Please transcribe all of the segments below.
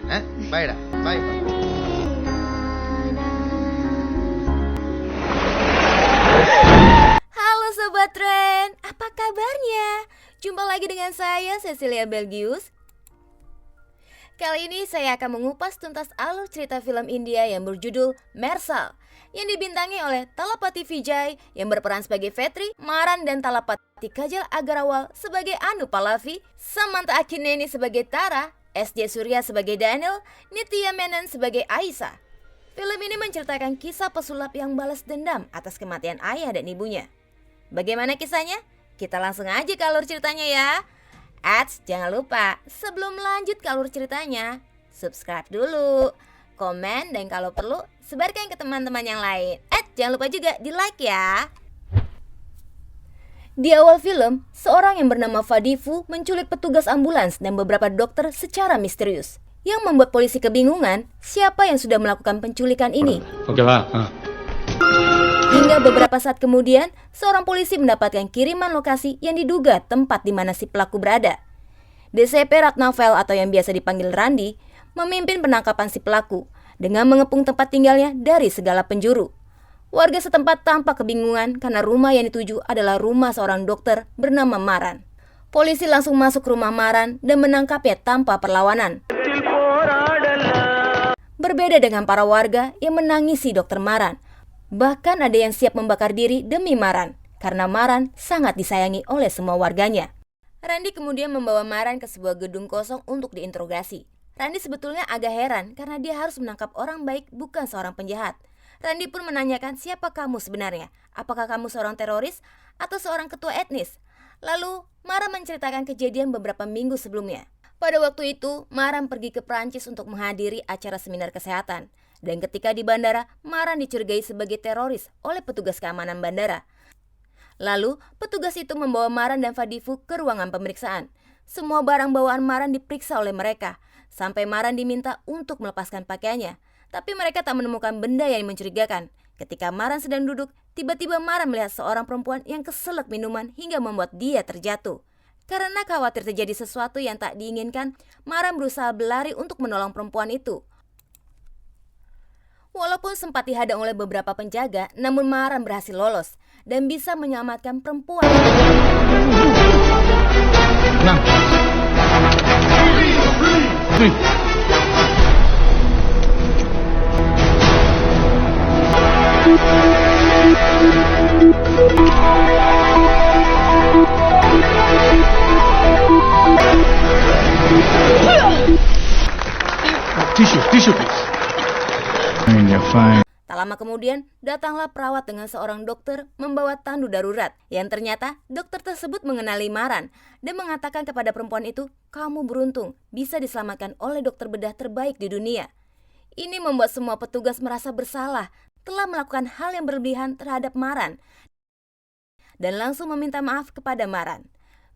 Bye dah. Bye. Halo Sobat Tren, apa kabarnya? Jumpa lagi dengan saya Cecilia Belgius. Kali ini saya akan mengupas tuntas alur cerita film India yang berjudul Mersal, yang dibintangi oleh Talapati Vijay yang berperan sebagai Vetri, Maran dan Talapati Kajal Agarawal sebagai Anu Pallavi, Samantha Akineni sebagai Tara, S.J. Surya sebagai Daniel, Nitya Menon sebagai Aisyah. Film ini menceritakan kisah pesulap yang balas dendam atas kematian ayah dan ibunya. Bagaimana kisahnya? Kita langsung aja ke alur ceritanya ya. Jangan lupa, sebelum lanjut ke alur ceritanya, subscribe dulu, komen, dan kalau perlu, sebarkan ke teman-teman yang lain. Jangan lupa juga di like ya. Di awal film, seorang yang bernama Fadifu menculik petugas ambulans dan beberapa dokter secara misterius, yang membuat polisi kebingungan siapa yang sudah melakukan penculikan ini. Oke lah. Hingga beberapa saat kemudian, seorang polisi mendapatkan kiriman lokasi yang diduga tempat di mana si pelaku berada. DCP Ratnavel atau yang biasa dipanggil Randi, memimpin penangkapan si pelaku dengan mengepung tempat tinggalnya dari segala penjuru. Warga setempat tampak kebingungan karena rumah yang dituju adalah rumah seorang dokter bernama Maran. Polisi langsung masuk ke rumah Maran dan menangkapnya tanpa perlawanan. Berbeda dengan para warga yang menangisi dokter Maran, bahkan ada yang siap membakar diri demi Maran, karena Maran sangat disayangi oleh semua warganya. Randi kemudian membawa Maran ke sebuah gedung kosong untuk diinterogasi. Randi sebetulnya agak heran karena dia harus menangkap orang baik, bukan seorang penjahat. Randi pun menanyakan siapa kamu sebenarnya, apakah kamu seorang teroris atau seorang ketua etnis. Lalu Maran menceritakan kejadian beberapa minggu sebelumnya. Pada waktu itu, Maran pergi ke Prancis untuk menghadiri acara seminar kesehatan. Dan ketika di bandara, Maran dicurigai sebagai teroris oleh petugas keamanan bandara. Lalu, petugas itu membawa Maran dan Fadifu ke ruangan pemeriksaan. Semua barang bawaan Maran diperiksa oleh mereka, sampai Maran diminta untuk melepaskan pakaiannya. Tapi mereka tak menemukan benda yang mencurigakan. Ketika Maran sedang duduk, tiba-tiba Maran melihat seorang perempuan yang keselak minuman hingga membuat dia terjatuh. Karena khawatir terjadi sesuatu yang tak diinginkan, Maran berusaha berlari untuk menolong perempuan itu. Walaupun sempat dihadang oleh beberapa penjaga, namun Maran berhasil lolos dan bisa menyelamatkan perempuan itu. Tenang. Tisu, please. You're fine. Tak lama kemudian, datanglah perawat dengan seorang dokter membawa tandu darurat, yang ternyata dokter tersebut mengenali Maran dan mengatakan kepada perempuan itu, "Kamu beruntung, bisa diselamatkan oleh dokter bedah terbaik di dunia." Ini membuat semua petugas merasa bersalah, telah melakukan hal yang berlebihan terhadap Maran, dan langsung meminta maaf kepada Maran.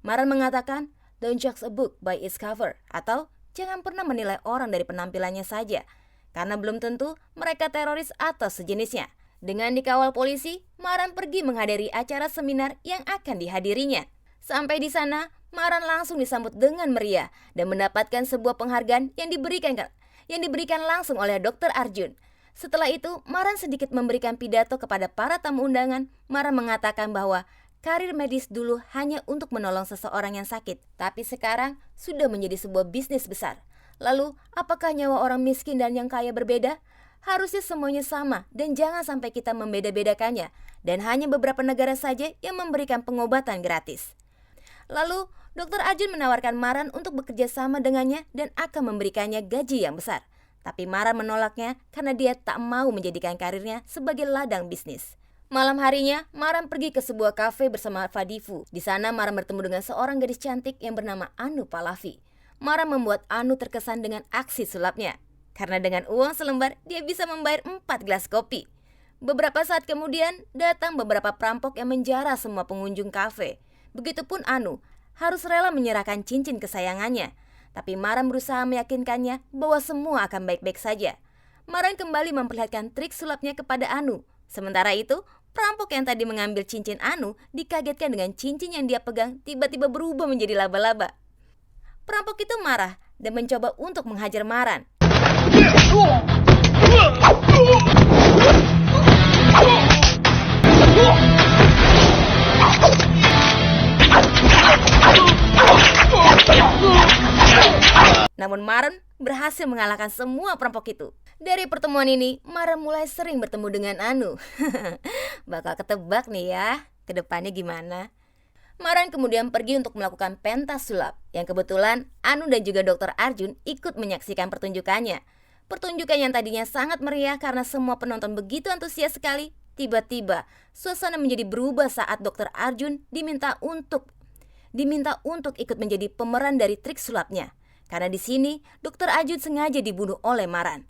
Maran mengatakan, "Don't judge a book by its cover," atau jangan pernah menilai orang dari penampilannya saja, karena belum tentu mereka teroris atau sejenisnya. Dengan dikawal polisi, Maran pergi menghadiri acara seminar yang akan dihadirinya. Sampai di sana, Maran langsung disambut dengan meriah dan mendapatkan sebuah penghargaan yang diberikan langsung oleh Dr. Arjun. Setelah itu, Maran sedikit memberikan pidato kepada para tamu undangan. Maran mengatakan bahwa karir medis dulu hanya untuk menolong seseorang yang sakit, tapi sekarang sudah menjadi sebuah bisnis besar. Lalu, apakah nyawa orang miskin dan yang kaya berbeda? Harusnya semuanya sama dan jangan sampai kita membeda-bedakannya. Dan hanya beberapa negara saja yang memberikan pengobatan gratis. Lalu, Dr. Arjun menawarkan Maran untuk bekerja sama dengannya dan akan memberikannya gaji yang besar. Tapi Maran menolaknya karena dia tak mau menjadikan karirnya sebagai ladang bisnis. Malam harinya, Maran pergi ke sebuah kafe bersama Fadifu. Di sana, Maran bertemu dengan seorang gadis cantik yang bernama Anu Pallavi. Maran membuat Anu terkesan dengan aksi sulapnya, karena dengan uang selembar dia bisa membayar 4 gelas kopi. Beberapa saat kemudian datang beberapa perampok yang menjara semua pengunjung kafe. Begitupun Anu harus rela menyerahkan cincin kesayangannya. Tapi Maran berusaha meyakinkannya bahwa semua akan baik-baik saja. Maran kembali memperlihatkan trik sulapnya kepada Anu. Sementara itu, perampok yang tadi mengambil cincin Anu dikagetkan dengan cincin yang dia pegang tiba-tiba berubah menjadi laba-laba. Perampok itu marah dan mencoba untuk menghajar Maran. Namun Maran berhasil mengalahkan semua perampok itu. Dari pertemuan ini, Maran mulai sering bertemu dengan Anu. Bakal ketebak nih ya, ke depannya gimana. Maran kemudian pergi untuk melakukan pentas sulap, yang kebetulan Anu dan juga Dr. Arjun ikut menyaksikan pertunjukannya. Pertunjukan yang tadinya sangat meriah karena semua penonton begitu antusias sekali, tiba-tiba suasana menjadi berubah saat Dr. Arjun diminta untuk ikut menjadi pemeran dari trik sulapnya. Karena di sini Dr. Arjun sengaja dibunuh oleh Maran.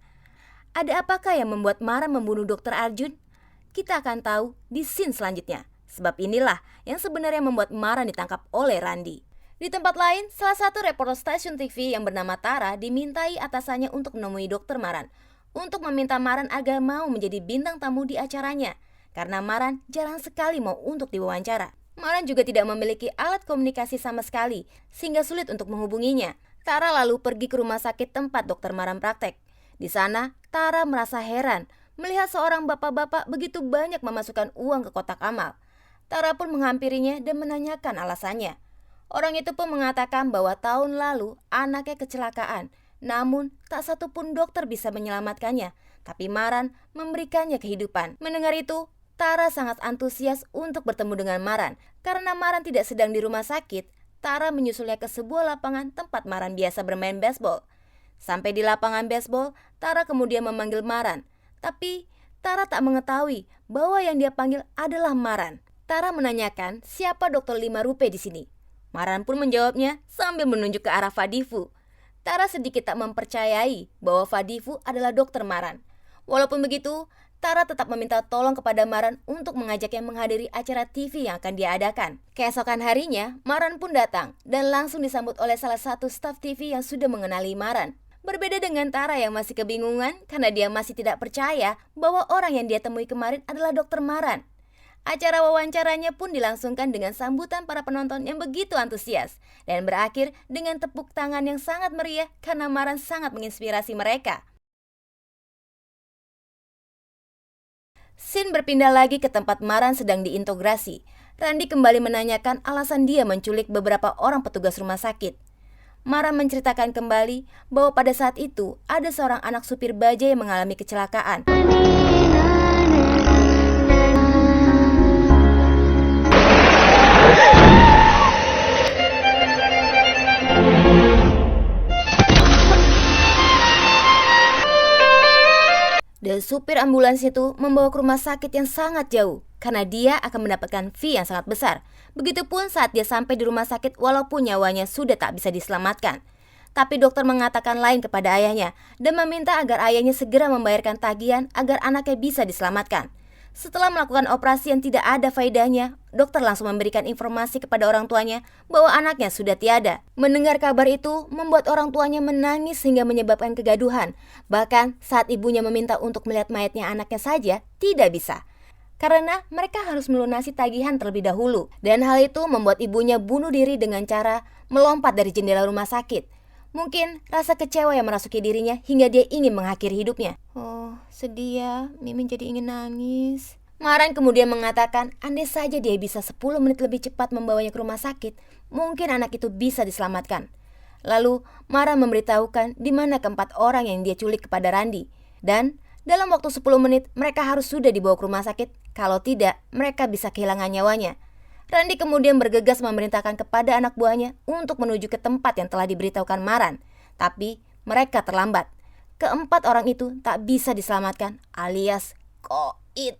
Ada apakah yang membuat Maran membunuh Dr. Arjun? Kita akan tahu di scene selanjutnya. Sebab inilah yang sebenarnya membuat Maran ditangkap oleh Randi. Di tempat lain, salah satu reporter stasiun TV yang bernama Tara dimintai atasannya untuk menemui Dr. Maran untuk meminta Maran agar mau menjadi bintang tamu di acaranya. Karena Maran jarang sekali mau untuk diwawancara. Maran juga tidak memiliki alat komunikasi sama sekali, sehingga sulit untuk menghubunginya. Tara lalu pergi ke rumah sakit tempat Dr. Maran praktek. Di sana, Tara merasa heran melihat seorang bapak-bapak begitu banyak memasukkan uang ke kotak amal. Tara pun menghampirinya dan menanyakan alasannya. Orang itu pun mengatakan bahwa tahun lalu anaknya kecelakaan, namun tak satu pun dokter bisa menyelamatkannya, tapi Maran memberikannya kehidupan. Mendengar itu, Tara sangat antusias untuk bertemu dengan Maran. Karena Maran tidak sedang di rumah sakit, Tara menyusulnya ke sebuah lapangan tempat Maran biasa bermain baseball. Sampai di lapangan baseball, Tara kemudian memanggil Maran. Tapi Tara tak mengetahui bahwa yang dia panggil adalah Maran. Tara menanyakan siapa Dokter Lima Rupe di sini. Maran pun menjawabnya sambil menunjuk ke arah Fadifu. Tara sedikit tak mempercayai bahwa Fadifu adalah Dokter Maran. Walaupun begitu, Tara tetap meminta tolong kepada Maran untuk mengajaknya menghadiri acara TV yang akan dia adakan. Keesokan harinya, Maran pun datang dan langsung disambut oleh salah satu staf TV yang sudah mengenali Maran. Berbeda dengan Tara yang masih kebingungan karena dia masih tidak percaya bahwa orang yang dia temui kemarin adalah Dokter Maran. Acara wawancaranya pun dilangsungkan dengan sambutan para penonton yang begitu antusias dan berakhir dengan tepuk tangan yang sangat meriah karena Maran sangat menginspirasi mereka. Scene berpindah lagi ke tempat Maran sedang diintegrasi. Randi kembali menanyakan alasan dia menculik beberapa orang petugas rumah sakit. Maran menceritakan kembali bahwa pada saat itu ada seorang anak supir bajai yang mengalami kecelakaan. Dan supir ambulans itu membawa ke rumah sakit yang sangat jauh karena dia akan mendapatkan fee yang sangat besar. Begitupun saat dia sampai di rumah sakit walaupun nyawanya sudah tak bisa diselamatkan. Tapi dokter mengatakan lain kepada ayahnya dan meminta agar ayahnya segera membayarkan tagihan agar anaknya bisa diselamatkan. Setelah melakukan operasi yang tidak ada faedahnya, dokter langsung memberikan informasi kepada orang tuanya bahwa anaknya sudah tiada. Mendengar kabar itu membuat orang tuanya menangis hingga menyebabkan kegaduhan. Bahkan saat ibunya meminta untuk melihat mayatnya anaknya saja, tidak bisa. Karena mereka harus melunasi tagihan terlebih dahulu. Dan hal itu membuat ibunya bunuh diri dengan cara melompat dari jendela rumah sakit. Mungkin rasa kecewa yang merasuki dirinya hingga dia ingin mengakhiri hidupnya. Oh, sedih ya, Mimin jadi ingin nangis. Maran kemudian mengatakan andai saja dia bisa 10 menit lebih cepat membawanya ke rumah sakit, mungkin anak itu bisa diselamatkan. Lalu Maran memberitahukan di mana keempat orang yang dia culik kepada Randi. Dan dalam waktu 10 menit mereka harus sudah dibawa ke rumah sakit, kalau tidak mereka bisa kehilangan nyawanya. Randi kemudian bergegas memerintahkan kepada anak buahnya untuk menuju ke tempat yang telah diberitahukan Maran. Tapi mereka terlambat. Keempat orang itu tak bisa diselamatkan alias koit.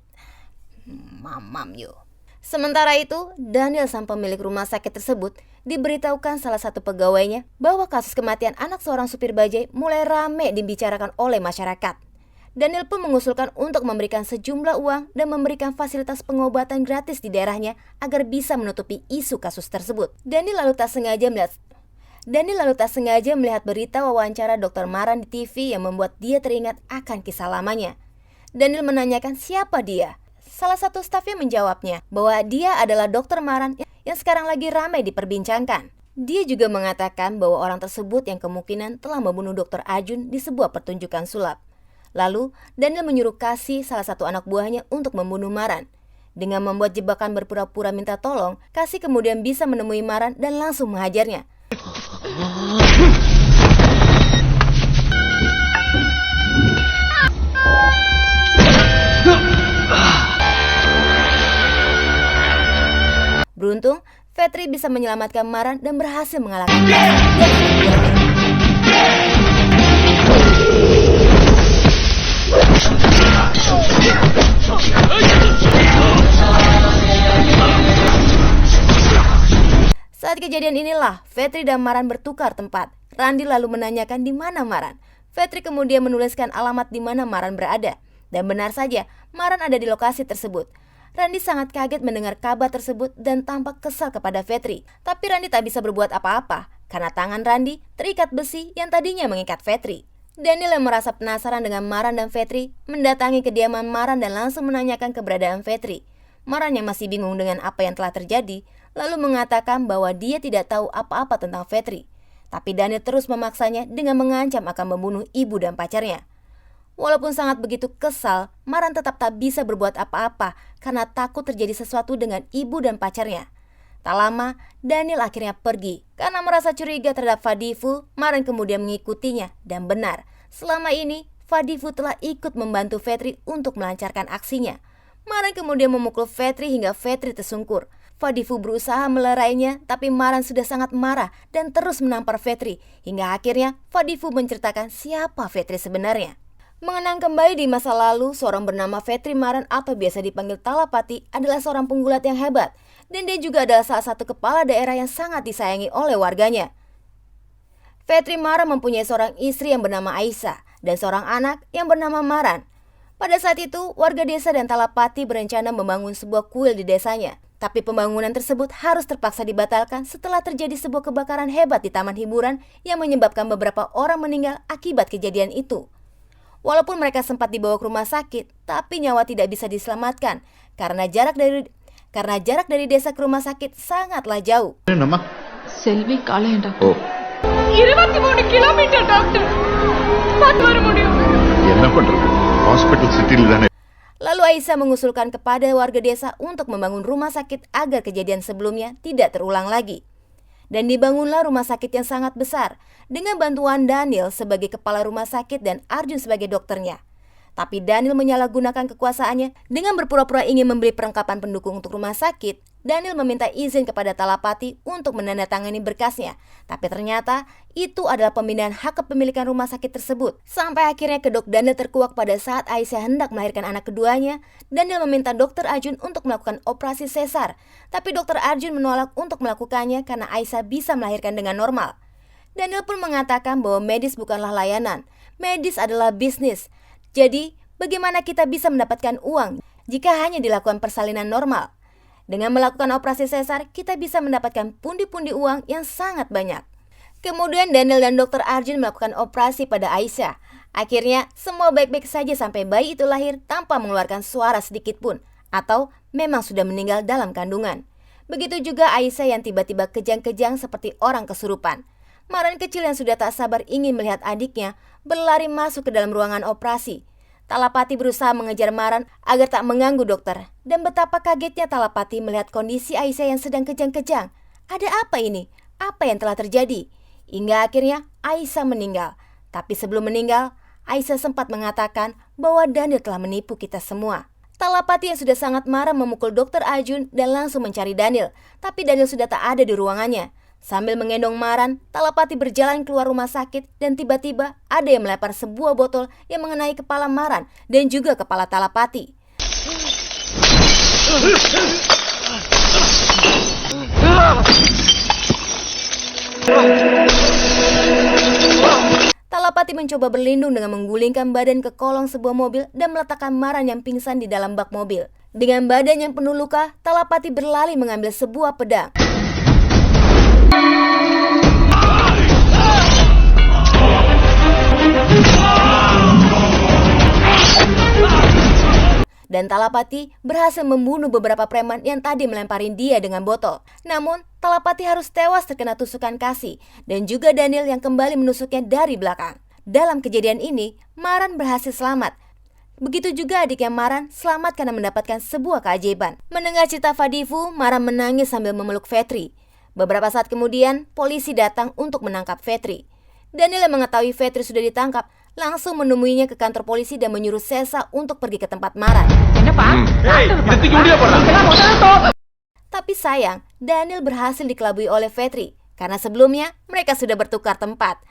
Mamam yo. Sementara itu, Daniel sang pemilik rumah sakit tersebut diberitahukan salah satu pegawainya bahwa kasus kematian anak seorang supir bajai mulai rame dibicarakan oleh masyarakat. Daniel pun mengusulkan untuk memberikan sejumlah uang dan memberikan fasilitas pengobatan gratis di daerahnya agar bisa menutupi isu kasus tersebut. Daniel lalu tak sengaja melihat berita wawancara Dr. Maran di TV yang membuat dia teringat akan kisah lamanya. Daniel menanyakan siapa dia. Salah satu stafnya menjawabnya bahwa dia adalah Dr. Maran yang sekarang lagi ramai diperbincangkan. Dia juga mengatakan bahwa orang tersebut yang kemungkinan telah membunuh Dr. Arjun di sebuah pertunjukan sulap. Lalu, Daniel menyuruh Kasih, salah satu anak buahnya, untuk membunuh Maran. Dengan membuat jebakan berpura-pura minta tolong, Kasih kemudian bisa menemui Maran dan langsung menghajarnya. Beruntung, Vetri bisa menyelamatkan Maran dan berhasil mengalahkan Kasih dan anak buahnya. Saat kejadian inilah, Vetri dan Maran bertukar tempat. Randi lalu menanyakan di mana Maran. Vetri kemudian menuliskan alamat di mana Maran berada. Dan benar saja, Maran ada di lokasi tersebut. Randi sangat kaget mendengar kabar tersebut dan tampak kesal kepada Vetri. Tapi Randi tak bisa berbuat apa-apa, karena tangan Randi terikat besi yang tadinya mengikat Vetri. Daniel yang merasa penasaran dengan Maran dan Vetri mendatangi kediaman Maran dan langsung menanyakan keberadaan Vetri. Maran yang masih bingung dengan apa yang telah terjadi, lalu mengatakan bahwa dia tidak tahu apa-apa tentang Vetri. Tapi Daniel terus memaksanya dengan mengancam akan membunuh ibu dan pacarnya. Walaupun sangat begitu kesal, Maran tetap tak bisa berbuat apa-apa karena takut terjadi sesuatu dengan ibu dan pacarnya. Tak lama, Daniel akhirnya pergi. Karena merasa curiga terhadap Fadifu, Maran kemudian mengikutinya. Dan benar, selama ini Fadifu telah ikut membantu Vetri untuk melancarkan aksinya. Maran kemudian memukul Vetri hingga Vetri tersungkur. Fadifu berusaha melerainya, tapi Maran sudah sangat marah dan terus menampar Vetri. Hingga akhirnya Fadifu menceritakan siapa Vetri sebenarnya. Mengenang kembali di masa lalu, seorang bernama Vetri Maran atau biasa dipanggil Talapati adalah seorang penggulat yang hebat. Dan dia juga adalah salah satu kepala daerah yang sangat disayangi oleh warganya. Vetri Maran mempunyai seorang istri yang bernama Aisyah dan seorang anak yang bernama Maran. Pada saat itu, warga desa dan Talapati berencana membangun sebuah kuil di desanya. Tapi pembangunan tersebut harus terpaksa dibatalkan setelah terjadi sebuah kebakaran hebat di taman hiburan yang menyebabkan beberapa orang meninggal akibat kejadian itu. Walaupun mereka sempat dibawa ke rumah sakit, tapi nyawa tidak bisa diselamatkan karena jarak dari desa ke rumah sakit sangatlah jauh. Nama? Selvi Kalayan doctor. Oh. 23 kilometer doctor. Patu vara mudiyum. என்ன பண்றது? Hospital city-ல தானே. Lalu Aisyah mengusulkan kepada warga desa untuk membangun rumah sakit agar kejadian sebelumnya tidak terulang lagi. Dan dibangunlah rumah sakit yang sangat besar dengan bantuan Daniel sebagai kepala rumah sakit dan Arjun sebagai dokternya. Tapi Daniel menyalahgunakan kekuasaannya dengan berpura-pura ingin membeli perlengkapan pendukung untuk rumah sakit. Daniel meminta izin kepada Talapati untuk menandatangani berkasnya. Tapi ternyata itu adalah pemindahan hak kepemilikan rumah sakit tersebut. Sampai akhirnya kedok Daniel terkuak pada saat Aisyah hendak melahirkan anak keduanya. Daniel meminta Dr. Arjun untuk melakukan operasi sesar. Tapi Dr. Arjun menolak untuk melakukannya karena Aisyah bisa melahirkan dengan normal. Daniel pun mengatakan bahwa medis bukanlah layanan. Medis adalah bisnis. Jadi, bagaimana kita bisa mendapatkan uang jika hanya dilakukan persalinan normal? Dengan melakukan operasi sesar, kita bisa mendapatkan pundi-pundi uang yang sangat banyak. Kemudian Daniel dan Dr. Arjun melakukan operasi pada Aisyah. Akhirnya, semua baik-baik saja sampai bayi itu lahir tanpa mengeluarkan suara sedikit pun. Atau memang sudah meninggal dalam kandungan. Begitu juga Aisyah yang tiba-tiba kejang-kejang seperti orang kesurupan. Maran kecil yang sudah tak sabar ingin melihat adiknya berlari masuk ke dalam ruangan operasi. Talapati berusaha mengejar Maran agar tak mengganggu dokter. Dan betapa kagetnya Talapati melihat kondisi Aisyah yang sedang kejang-kejang. Ada apa ini? Apa yang telah terjadi? Hingga akhirnya Aisyah meninggal. Tapi sebelum meninggal, Aisyah sempat mengatakan bahwa Daniel telah menipu kita semua. Talapati yang sudah sangat marah memukul Dr. Arjun dan langsung mencari Daniel. Tapi Daniel sudah tak ada di ruangannya. Sambil menggendong Maran, Talapati berjalan keluar rumah sakit dan tiba-tiba ada yang melempar sebuah botol yang mengenai kepala Maran dan juga kepala Talapati. Talapati mencoba berlindung dengan menggulingkan badan ke kolong sebuah mobil dan meletakkan Maran yang pingsan di dalam bak mobil. Dengan badan yang penuh luka, Talapati berlari mengambil sebuah pedang. dan Talapati berhasil membunuh beberapa preman yang tadi melemparin dia dengan botol. Namun, Talapati harus tewas terkena tusukan Kasih dan juga Daniel yang kembali menusuknya dari belakang. Dalam kejadian ini, Maran berhasil selamat. Begitu juga adiknya Maran selamat karena mendapatkan sebuah keajaiban. Mendengar cerita Fadifu, Maran menangis sambil memeluk Vetri. Beberapa saat kemudian, polisi datang untuk menangkap Vetri. Daniel yang mengetahui Vetri sudah ditangkap, langsung menemuinya ke kantor polisi dan menyuruh Sesa untuk pergi ke tempat Maran. Tapi sayang, Daniel berhasil dikelabui oleh Vetri, karena sebelumnya mereka sudah bertukar tempat.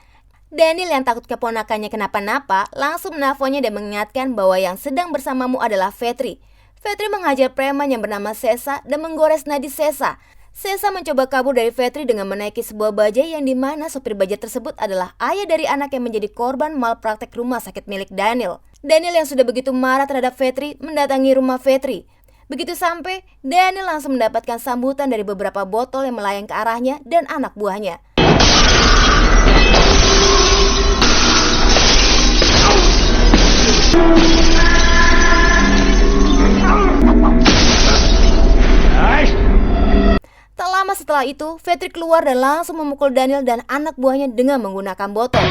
Daniel yang takut keponakannya kenapa-napa langsung menelponnya dan mengingatkan bahwa yang sedang bersamamu adalah Vetri. Vetri menghajar preman yang bernama Sesa dan menggores nadi Sesa. Sesa mencoba kabur dari Vetri dengan menaiki sebuah bajai yang dimana sopir bajai tersebut adalah ayah dari anak yang menjadi korban malpraktek rumah sakit milik Daniel. Daniel yang sudah begitu marah terhadap Vetri mendatangi rumah Vetri. Begitu sampai, Daniel langsung mendapatkan sambutan dari beberapa botol yang melayang ke arahnya dan anak buahnya. Tak lama setelah itu, Vetri keluar dan langsung memukul Daniel dan anak buahnya dengan menggunakan botol.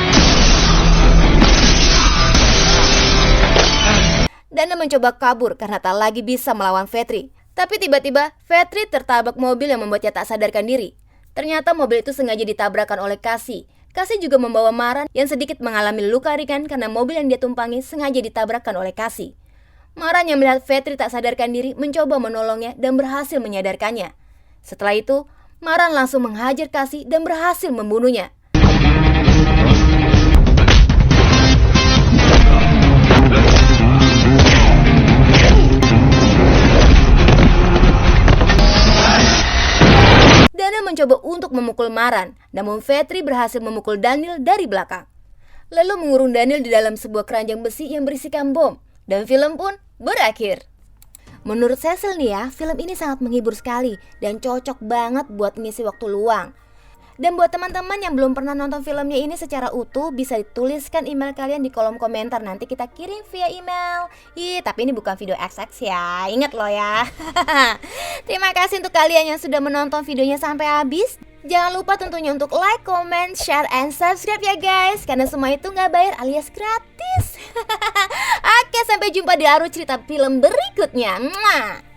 Daniel mencoba kabur karena tak lagi bisa melawan Vetri. Tapi tiba-tiba, Vetri tertabrak mobil yang membuatnya tak sadarkan diri. Ternyata mobil itu sengaja ditabrakkan oleh Kasih. Kasih juga membawa Maran yang sedikit mengalami luka ringan karena mobil yang dia tumpangi sengaja ditabrakkan oleh Kasih. Maran yang melihat Vetri tak sadarkan diri mencoba menolongnya dan berhasil menyadarkannya. Setelah itu, Maran langsung menghajar Kasih dan berhasil membunuhnya. Daniel mencoba untuk memukul Maran, namun Vetri berhasil memukul Daniel dari belakang. Lalu mengurung Daniel di dalam sebuah keranjang besi yang berisikan bom, dan film pun berakhir. Menurut Cecil nih ya, film ini sangat menghibur sekali dan cocok banget buat ngisi waktu luang. Dan buat teman-teman yang belum pernah nonton filmnya ini secara utuh, bisa dituliskan email kalian di kolom komentar, nanti kita kirim via email. Tapi ini bukan video XX ya, ingat loh ya. Terima kasih untuk kalian yang sudah menonton videonya sampai habis. Jangan lupa tentunya untuk like, comment, share, and subscribe ya guys, karena semua itu nggak bayar alias gratis. Oke, sampai jumpa di arus cerita film berikutnya. Mwah.